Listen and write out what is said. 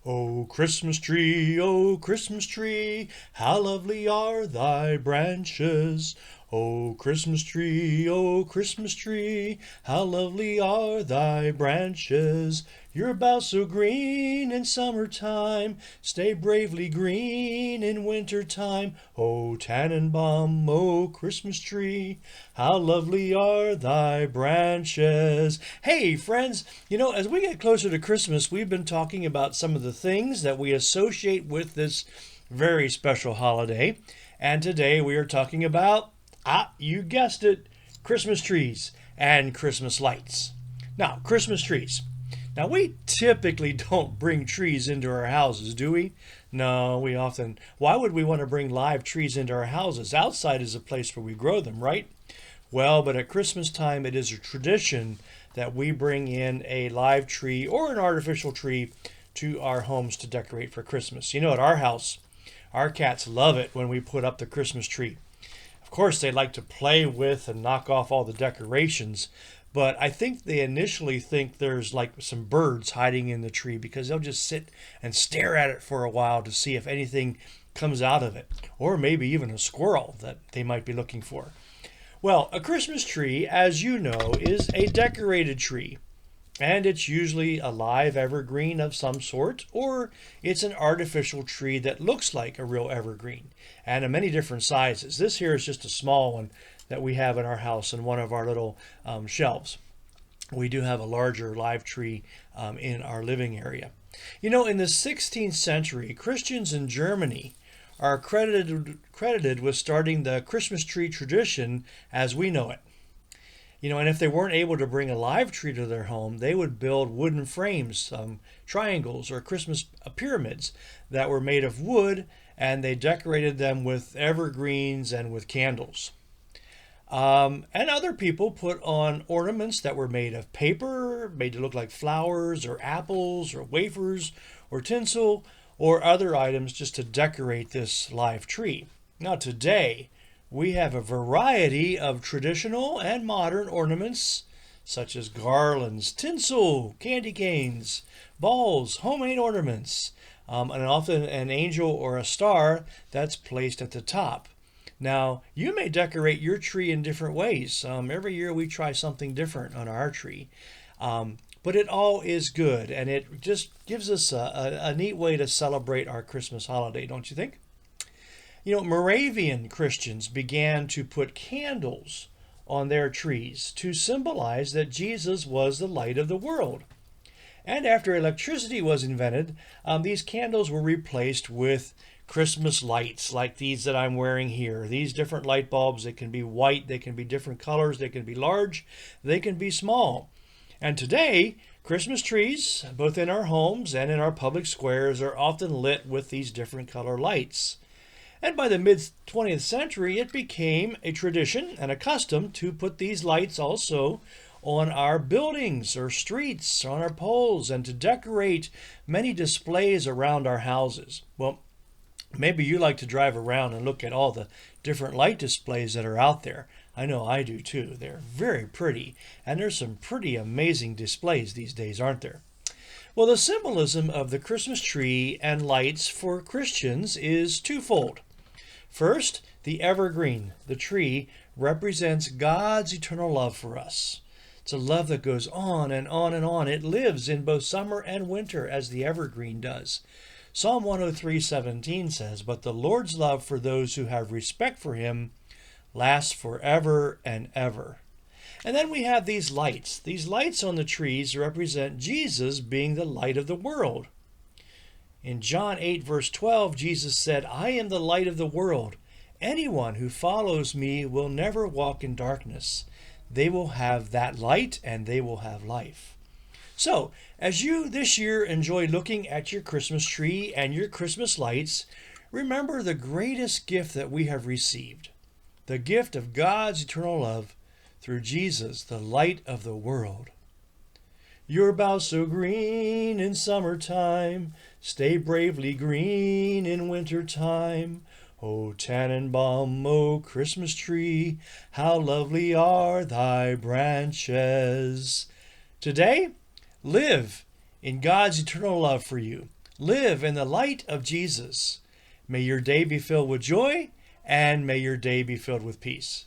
O Christmas tree, how lovely are thy branches. O Christmas tree, how lovely are thy branches. Your boughs so green in summertime, stay bravely green in wintertime. O Tannenbaum, O Christmas tree, how lovely are thy branches. Hey, friends, as we get closer to Christmas, we've been talking about some of the things that we associate with this very special holiday. And today we are talking about, you guessed it, Christmas trees and Christmas lights. Now, Christmas trees. Now, we typically don't bring trees into our houses, do we? No, we often. Why would we want to bring live trees into our houses? Outside is a place where we grow them, right? Well, but at Christmas time, it is a tradition that we bring in a live tree or an artificial tree to our homes to decorate for Christmas. At our house, our cats love it when we put up the Christmas tree. Of course, they like to play with and knock off all the decorations, but I think they initially think there's like some birds hiding in the tree because they'll just sit and stare at it for a while to see if anything comes out of it, or maybe even a squirrel that they might be looking for. Well, a Christmas tree, as you know, is a decorated tree. And it's usually a live evergreen of some sort, or it's an artificial tree that looks like a real evergreen, and in many different sizes. This here is just a small one that we have in our house in one of our little shelves. We do have a larger live tree in our living area. In the 16th century, Christians in Germany are credited with starting the Christmas tree tradition as we know it. And if they weren't able to bring a live tree to their home, they would build wooden frames, triangles, or Christmas pyramids that were made of wood, and they decorated them with evergreens and with candles. And other people put on ornaments that were made of paper, made to look like flowers, or apples, or wafers, or tinsel, or other items just to decorate this live tree. Now, today, we have a variety of traditional and modern ornaments, such as garlands, tinsel, candy canes, balls, homemade ornaments, and often an angel or a star that's placed at the top. Now, you may decorate your tree in different ways. Every year we try something different on our tree. But it all is good, and it just gives us a neat way to celebrate our Christmas holiday, don't you think? Moravian Christians began to put candles on their trees to symbolize that Jesus was the light of the world. And after electricity was invented, these candles were replaced with Christmas lights like these that I'm wearing here. These different light bulbs, they can be white, they can be different colors, they can be large, they can be small. And today, Christmas trees, both in our homes and in our public squares, are often lit with these different color lights. And by the mid-20th century, it became a tradition and a custom to put these lights also on our buildings or streets, on our poles, and to decorate many displays around our houses. Well, maybe you like to drive around and look at all the different light displays that are out there. I know I do too. They're very pretty, and there's some pretty amazing displays these days, aren't there? Well, the symbolism of the Christmas tree and lights for Christians is twofold. First, the evergreen, the tree, represents God's eternal love for us. It's a love that goes on and on and on. It lives in both summer and winter as the evergreen does. Psalm 103:17 says, "But the Lord's love for those who have respect for him lasts forever and ever." And then we have these lights. These lights on the trees represent Jesus being the light of the world. In John 8, verse 12, Jesus said, "I am the light of the world. Anyone who follows me will never walk in darkness. They will have that light and they will have life." So, as you this year enjoy looking at your Christmas tree and your Christmas lights, remember the greatest gift that we have received, the gift of God's eternal love through Jesus, the light of the world. Your boughs so green in summertime, stay bravely green in wintertime. O Tannenbaum, O Christmas tree, how lovely are thy branches. Today, live in God's eternal love for you. Live in the light of Jesus. May your day be filled with joy, and may your day be filled with peace.